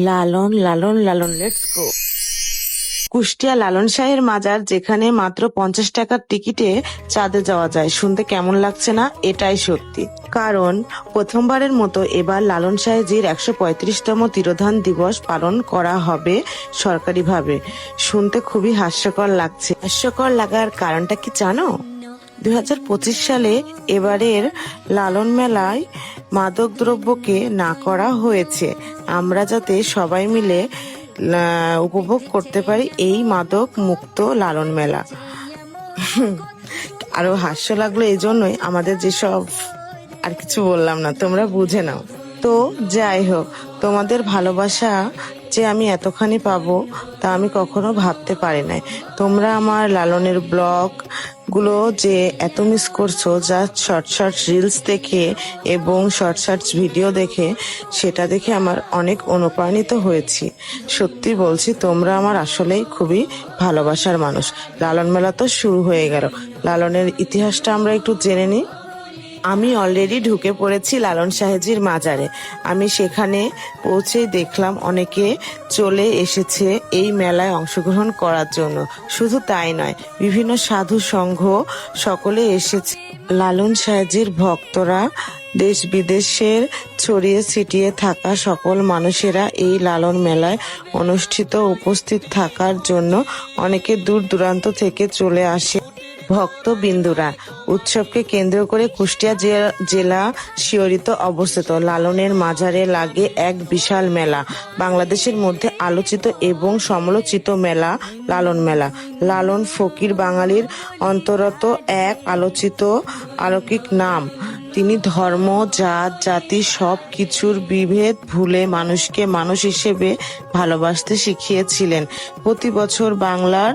Lalon Lalon Lalon, let's go. Kushtia লালন শাহের মাজার, যেখানে মাত্র 50 টাকার টিকিটে চাঁদে যাওয়া যায়। শুনতে কেমন লাগছে না? এটাই সত্যি। কারণ প্রথমবারের মতো এবার লালন শাহজির 135তম তিরোধান দিবস পালন করা হবে সরকারিভাবে। শুনতে খুবই হাস্যকর লাগছে। হাস্যকর লাগার কারণটা কি জানো? 2025 সালে এবারের লালন মেলায় মাদক দ্রব্যকে না করা হয়েছে, আমরা যাতে সবাই মিলে উপভোগ করতে পারি এই মাদক মুক্ত লালন মেলা। আরো হাস্য লাগলো এই জন্যই, আমাদের যেসব, আর কিছু বললাম না, তোমরা বুঝে নাও। তো যাই হোক, তোমাদের ভালোবাসা যে আমি এতখানি পাবো তা আমি কখনো ভাবতে পারি নাই। তোমরা আমার লালনের ব্লগ গুলো যে এত মিস করছো, যা শর্ট শর্ট রিলস দেখে এবং শর্ট শর্ট ভিডিও দেখে, সেটা দেখে আমার অনেক অনুপ্রাণিত হয়েছি। সত্যি বলছি, তোমরা আমার আসলেই খুবই ভালোবাসার মানুষ। লালন মেলা তো শুরু হয়ে গেল, লালনের ইতিহাসটা আমরা একটু জেনে নিই। আমি অলরেডি ঢুকে পড়েছি লালন শাহজির মাজারে। আমি সেখানে পৌঁছেই দেখলাম অনেকে চলে এসেছে এই মেলায় অংশগ্রহণ করার জন্য। শুধু তাই নয়, বিভিন্ন সাধু সংঘ সকলে এসেছে। লালন শাহজির ভক্তরা, দেশ বিদেশের ছড়িয়ে ছিটিয়ে থাকা সকল মানুষেরা এই লালন মেলায় অনুষ্ঠিত উপস্থিত থাকার জন্য অনেকে দূর দূরান্ত থেকে চলে আসে। ভক্তবিন্দুরা, উৎসবকে কেন্দ্র করে কুষ্টিয়া জেলা শিয়রিত অবস্থিত লালনের মাজারে লাগে এক বিশাল মেলা। বাংলাদেশের মধ্যে আলোচিত এবং সমালোচিত মেলা লালন মেলা। লালন ফকির বাঙালির অন্তরত এক আলোচিত অলৌকিক নাম। তিনি ধর্ম, জাত, জাতি সব কিছুর বিভেদ ভুলে মানুষকে মানুষ হিসেবে ভালোবাসতে শিখিয়েছিলেন। প্রতি বছর বাংলার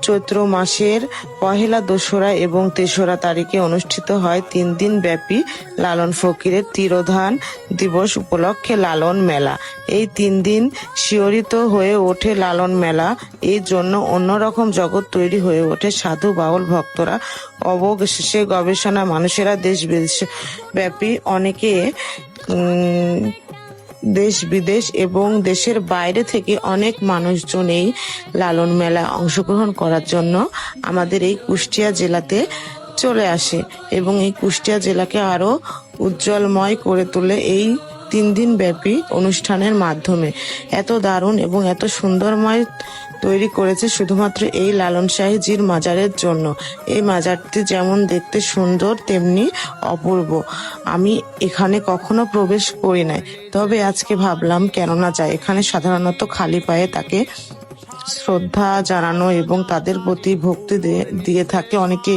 চৈত্র মাসের পহেলা, দোসরা এবং তেসরা তারিখে অনুষ্ঠিত হয় 3 দিন ব্যাপী লালন ফকিরের তিরোধান দিবস উপলক্ষে লালন মেলা। এই 3 দিন শিহরিত হয়ে ওঠে লালন মেলা। এই জন্য অন্যরকম জগৎ তৈরি হয়ে ওঠে। সাধু বাউল ভক্তরা, অবশেষে গবেষণা মানুষেরা, দেশ বিদেশ ব্যাপী অনেকে, দেশ বিদেশ এবং দেশের বাইরে থেকে অনেক মানুষজন এই লালন মেলায় অংশগ্রহণ করার জন্য আমাদের এই কুষ্টিয়া জেলাতে চলে আসে এবং এই কুষ্টিয়া জেলাকে আরো উজ্জ্বলময় করে তোলে এই 3 দিন ব্যাপী অনুষ্ঠানের মাধ্যমে। এত দারুণ এবং এত সুন্দরময় তৈরি করেছে শুধুমাত্র এই লালন শাহজির মাজারের জন্য। এই মাজারটি যেমন দেখতে সুন্দর তেমনি অপূর্ব। আমি এখানে কখনো প্রবেশ করি নাই, তবে আজকে ভাবলাম কেন না যাই। এখানে সাধারণত খালি পায়ে তাকে শ্রদ্ধা জানানো এবং তাদের প্রতি ভক্তি দিয়ে থাকে অনেকে।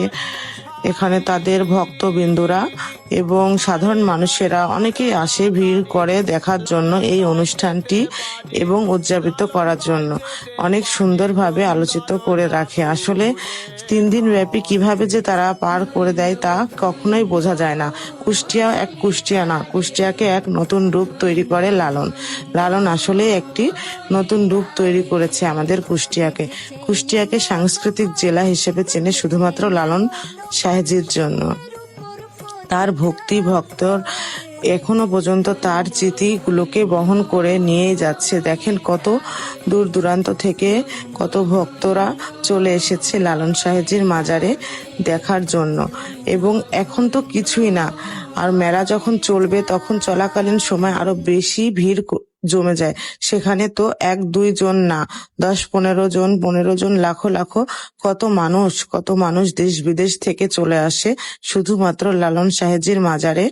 এখানে তাদের ভক্তবিন্দুরা এবং সাধারণ মানুষেরা অনেকেই আসে ভিড় করে দেখার জন্য এই অনুষ্ঠানটি এবং উদযাপিত করার জন্য। অনেক সুন্দরভাবে আলোচিত করে রাখে। আসলে 3 দিন ব্যাপী কিভাবে যে তারা পার করে দেয় তা কখনোই বোঝা যায় না। কুষ্টিয়া না, কুষ্টিয়াকে এক নতুন রূপ তৈরি করে লালন। লালন আসলে একটি নতুন রূপ তৈরি করেছে আমাদের কুষ্টিয়াকে। কুষ্টিয়াকে সাংস্কৃতিক জেলা হিসেবে চেনে শুধুমাত্র লালন শাহজির জন্য। তার ভক্তর এখনো পর্যন্ত তার স্মৃতিগুলোকে বহন করে নিয়ে যাচ্ছে। দেখেন কত দূর দূরান্ত থেকে কত ভক্তরা চলে এসেছে লালন শাহজির মাজারে দেখার জন্য। এবং এখন তো কিছুই না, আর মেলা যখন চলবে তখন চলাকালীন সময় আরো বেশি ভিড় জমে যায়। সেখানে তো 1-2 জন না, 10-15 জন, 15 জন, লাখো লাখো কত মানুষ দেশ বিদেশ থেকে চলে আসে শুধুমাত্র লালন শাহজির মাজারে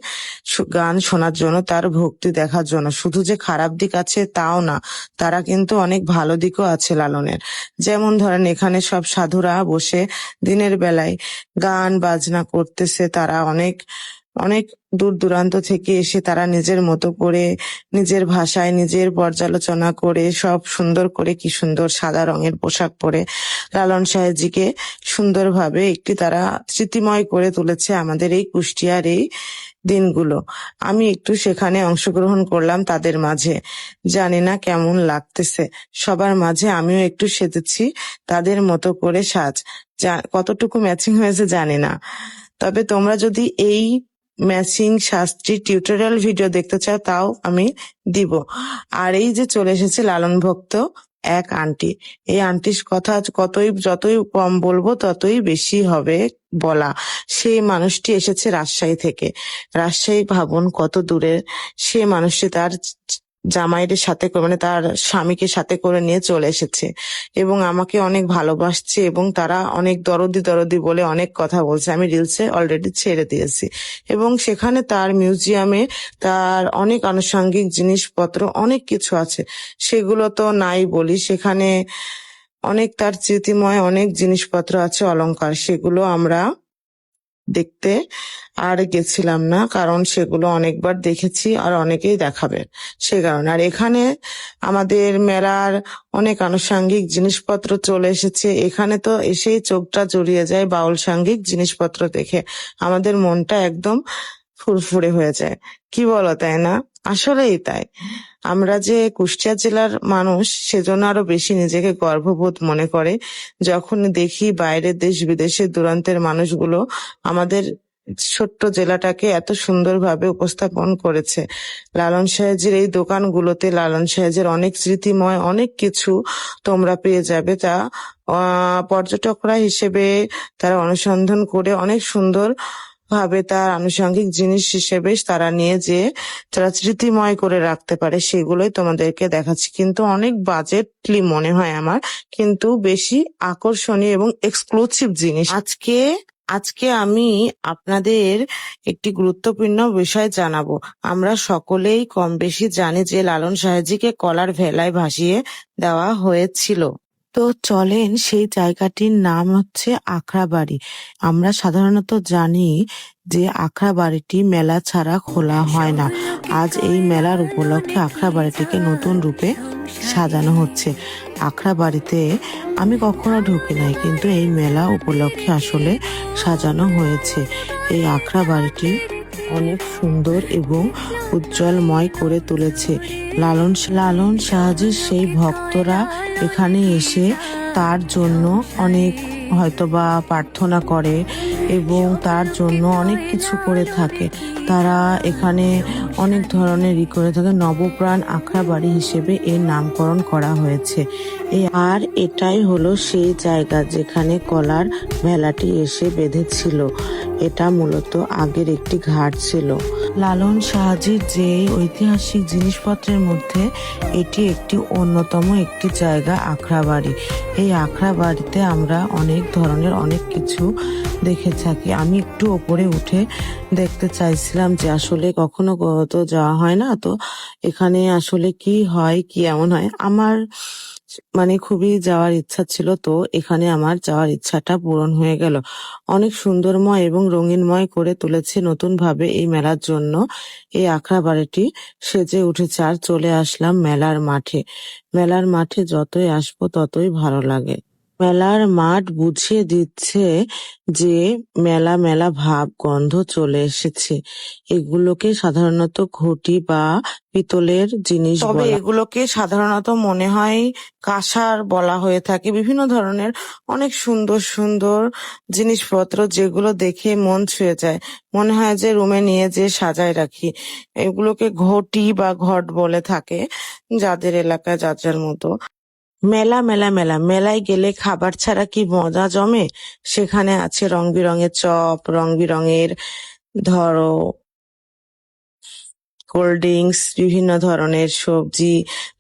গান শোনার জন্য, তার ভক্তি দেখার জন্য। শুধু যে খারাপ দিক আছে তাও না, তারা কিন্তু অনেক ভালো দিকও আছে লালনের। যেমন ধরেন, এখানে সব সাধুরা বসে দিনের বেলায় গান বাজনা করতেছে। তারা অনেক অনেক দূর দূরান্ত থেকে এসে তারা নিজের মতো করে, নিজের ভাষায়, নিজের পর্যালোচনা করে, সব সুন্দর করে, কি সুন্দর সাদা রঙের পোশাক পরে লালন শাহজিকে সুন্দরভাবে একটি তারা স্মৃতিময় করে তুলেছে আমাদের এই কুষ্টিয়ার এই দিনগুলো। আমি একটু সেখানে অংশগ্রহণ করলাম তাদের মাঝে। জানি না কেমন লাগতেছে, সবার মাঝে আমিও একটু সেজেছি তাদের মতো করে সাজ। কতটুকু ম্যাচিং হয়েছে জানি না, তবে তোমরা যদি এই ম্যাচিং শাস্ত্রী টিউটোরিয়াল ভিডিও দেখতে চাও তাও আমি দিব। আর এই যে চলে এসেছে লালন ভক্ত এক আন্টি, এই আন্টির কথা যতই কম বলবো ততই বেশি হবে বলা। সেই মানুষটি এসেছে রাজশাহী থেকে। রাজশাহী ভাবুন কত দূরে। সে মানুষটি তার জামাইয়ের সাথে মানে তার স্বামীকে সাথে করে নিয়ে চলে এসেছে এবং আমাকে অনেক ভালোবাসছে এবং তারা অনেক দরদি বলে অনেক কথা বলছে। আমি রিলসে অলরেডি ছেড়ে দিয়েছি এবং সেখানে তার মিউজিয়ামে তার অনেক আনুষঙ্গিক জিনিসপত্র অনেক কিছু আছে, সেগুলো তো নাই বলি। সেখানে অনেক তার স্মৃতিময় অনেক জিনিসপত্র আছে, অলংকার, সেগুলো আমরা দেখতে আর গেছিলাম না, কারণ সেগুলো অনেকবার দেখেছি আর অনেকেই দেখাবে সে কারণে। আর এখানে আমাদের মেলার অনেক আনুষঙ্গিক জিনিসপত্র চলে এসেছে। এখানে তো এসেই চোখটা জুড়িয়ে যায় বাউল সাংঘিক জিনিসপত্র দেখে, আমাদের মনটা একদম ফুরফুরে হয়ে যায়। কি বলো, তাই না? আসলেই তাই। আমরা যে কুষ্টিয়া জেলার মানুষ সেজন্য আরো বেশি নিজেকে গর্ববোধ মনে করে যখন দেখি বাইরের দেশ বিদেশের দূরান্তের মানুষগুলো আমাদের ছোট্ট জেলাটাকে এত সুন্দরভাবে উপস্থাপন করেছে। লালন সাহেজের এই দোকানগুলোতে লালন সাহেজের অনেক স্মৃতিময় অনেক কিছু তোমরা পেয়ে যাবে, তা পর্যটকরা হিসেবে তারা অনুসন্ধান করে অনেক সুন্দর ভাবে তার আনুষঙ্গিক জিনিস হিসেবে তারা নিয়ে যে তারা স্মৃতিময় করে রাখতে পারে, সেগুলোই তোমাদেরকে দেখাচ্ছি। কিন্তু অনেক বাজেটলি মনে হয় আমার, কিন্তু বেশি আকর্ষণীয় এবং এক্সক্লুসিভ জিনিস। আজকে আমি আপনাদের একটি গুরুত্বপূর্ণ বিষয় জানাবো। আমরা সকলেই কম বেশি জানি যে লালন সাহেবজিকে কলার ভেলায় ভাসিয়ে দেওয়া হয়েছিল। তো চলেন, সেই জায়গাটির নাম হচ্ছে আখড়াবাড়ি। আমরা সাধারণত জানি যে আখড়াবাড়িটি মেলা ছাড়া খোলা হয় না। আজ এই মেলার উপলক্ষে আখড়াবাড়িটিকে নতুন রূপে সাজানো হচ্ছে। আখড়াবাড়িতে আমি কখনো ঢুকি নাই, কিন্তু এই মেলা উপলক্ষে আসলে সাজানো হয়েছে। এই আখড়াবাড়িটি অনেক সুন্দর এবং উজ্জ্বলময় করে তুলেছে লালন সাহাজির সেই ভক্তরা এখানে এসে তার জন্য অনেক হয়তোবা প্রার্থনা করে এবং তার জন্য অনেক কিছু করে থাকে। তারা এখানে অনেক ধরনের করে থাকে। নবপ্রাণ আখড়াবাড়ি হিসেবে এর নামকরণ করা হয়েছে। আর এটাই হলো সেই জায়গা যেখানে কলার ভেলাটি এসে বেঁধেছিল। এটা মূলত আগের একটি ঘাট ছিল। লালন সাহাজির যে ঐতিহাসিক জিনিসপত্রের মধ্যে এটি একটি অন্যতম একটি জায়গা, আখড়াবাড়ি। এই আখড়াবাড়িতে আমরা অনেক ধরনের অনেক কিছু দেখে থাকি। আমি একটু ওপরে উঠে দেখতে চাইছিলাম যে আসলে কখনো তো যাওয়া হয় না, তো এখানে আসলে কি হয়, কি এমন হয়, আমার মানে খুবই যাওয়ার ইচ্ছা ছিল। তো এখানে আমার যাওয়ার ইচ্ছাটা পূরণ হয়ে গেল। অনেক সুন্দরময় এবং রঙিনময় করে তুলেছে নতুন ভাবে এই মেলার জন্য এই আখড়াবাড়িটি সেজে উঠেছে। আর চলে আসলাম মেলার মাঠে। মেলার মাঠে যতই আসবো ততই ভালো লাগে। মেলার মাঠ বুঝিয়ে দিচ্ছে যে মেলা মেলা ভাব গন্ধ চলে এসেছে। এগুলোকে সাধারণত ঘটি বা পিতলের জিনিস, তবে এগুলোকে সাধারণত মনে হয় কাঁসার বলা হয়ে থাকে। বিভিন্ন ধরনের অনেক সুন্দর সুন্দর জিনিসপত্র যেগুলো দেখে মন ছুঁয়ে যায়, মনে হয় যে রুমে নিয়ে যে সাজায় রাখি। এগুলোকে ঘটি বা ঘট বলে থাকে যাদের এলাকায় যার যার মতো। মেলায় গেলে খাবার ছাড়া কি মজা জমে। সেখানে আছে রং বেরঙের চপ, রং বেরঙের ধরো কোল্ড ড্রিঙ্কস, বিভিন্ন ধরনের সবজি,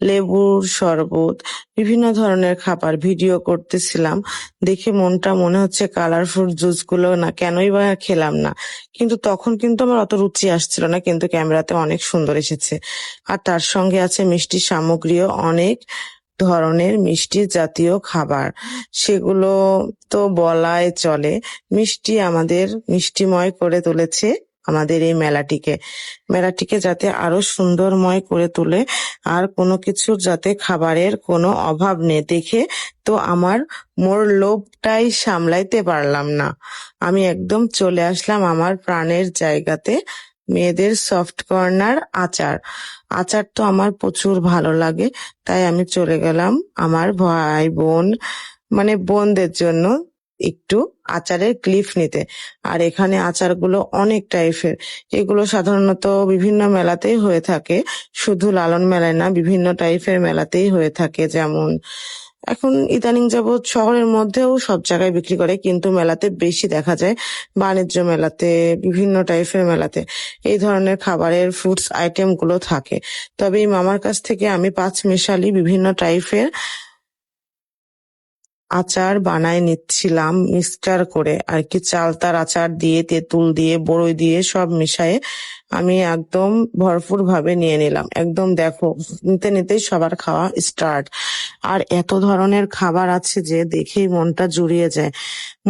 লেবুর শরবত, বিভিন্ন ধরনের খাবার। ভিডিও করতেছিলাম দেখে মনটা মনে হচ্ছে কালারফুল জুস গুলো না কেনই বা খেলাম না, কিন্তু তখন কিন্তু আমার অত রুচি আসছিল না, কিন্তু ক্যামেরাতে অনেক সুন্দর এসেছে। আর তার সঙ্গে আছে মিষ্টি সামগ্রীও, অনেক ধরনের মিষ্টি জাতীয় খাবার, সেগুলো তো বলাই চলে। মিষ্টি আমাদের মিষ্টিময় করে তুলেছে আমাদের এই মেলাটিকে যাতে আরো সুন্দরময় করে তোলে, আর কোনো কিছুর যাতে খাবারের কোনো অভাব নেই দেখে তো আমার মোর লোভটাই সামলাইতে পারলাম না। আমি একদম চলে আসলাম আমার প্রাণের জায়গাতে, মেয়েদের সফট কর্নার আচার তো আমার প্রচুর ভালো লাগে, তাই আমি চলে গেলাম আমার ভাই বোন মানে বোনদের জন্য একটু আচারের ক্লিপ নিতে। আর এখানে আচারগুলো অনেক টাইপের, এগুলো সাধারণত বিভিন্ন মেলাতেই হয়ে থাকে, শুধু লালন মেলায় না, বিভিন্ন টাইপের মেলাতেই হয়ে থাকে। যেমন এখন ইদানিং যাবৎ শহরের মধ্যেও সব জায়গায় বিক্রি করে, কিন্তু মেলাতে বেশি দেখা যায়, বাণিজ্য মেলাতে, বিভিন্ন টাইপের মেলাতে এই ধরনের খাবারের ফুডস আইটেম গুলো থাকে। তবে এই মামার কাছ থেকে আমি পাঁচ মিশালি বিভিন্ন টাইপের আচার বানায় নিচ্ছিলাম, মিক্সচার করে আর কি, চালতার আচার দিয়ে, তেঁতুল দিয়ে, বড়ই দিয়ে সব মিশায়ে আমি একদম ভরপুর ভাবে নিয়ে নিলাম। একদম দেখো, নিতে নিতেই সবার খাওয়া স্টার্ট। আর এত ধরনের খাবার আছে যে দেখেই মনটা জুড়িয়ে যায়,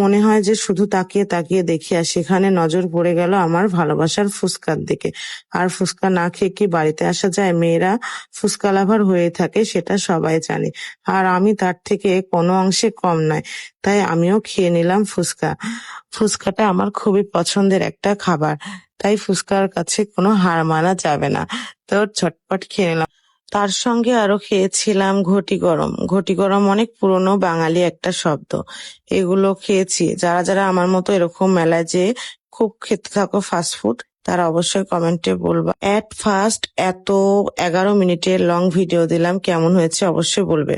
মনে হয় যে শুধু তাকিয়ে তাকিয়ে দেখি। আর সেখানে নজর পড়ে গেল আমার ভালোবাসার ফুচকার দিকে। আর ফুচকা না খেয়ে কি বাড়িতে আসা যায়? মেয়েরা ফুচকা লাভার হয়ে থাকে, সেটা সবাই জানে। আর আমি তার থেকে কোনো অংশে কম নয়, তাই আমিও খেয়ে নিলাম ফুচকা। ফুচকাটা আমার খুবই পছন্দের একটা খাবার, তাই ফুচকার কাছে কোনো হার মানা যাবে না। তো ঝটপট খেয়ে নিলাম। তার সঙ্গে আরো খেয়েছিলাম ঘটি গরম। ঘটি গরম অনেক পুরনো বাঙালি একটা শব্দ। এগুলো খেয়েছি। যারা যারা আমার মতো এরকম মেলায় যে খুব খেতে থাকো ফাস্ট ফুড, তারা অবশ্যই কমেন্টে বলবা। এট ফার্স্ট এত 11 মিনিটের লং ভিডিও দিলাম, কেমন হয়েছে অবশ্যই বলবে।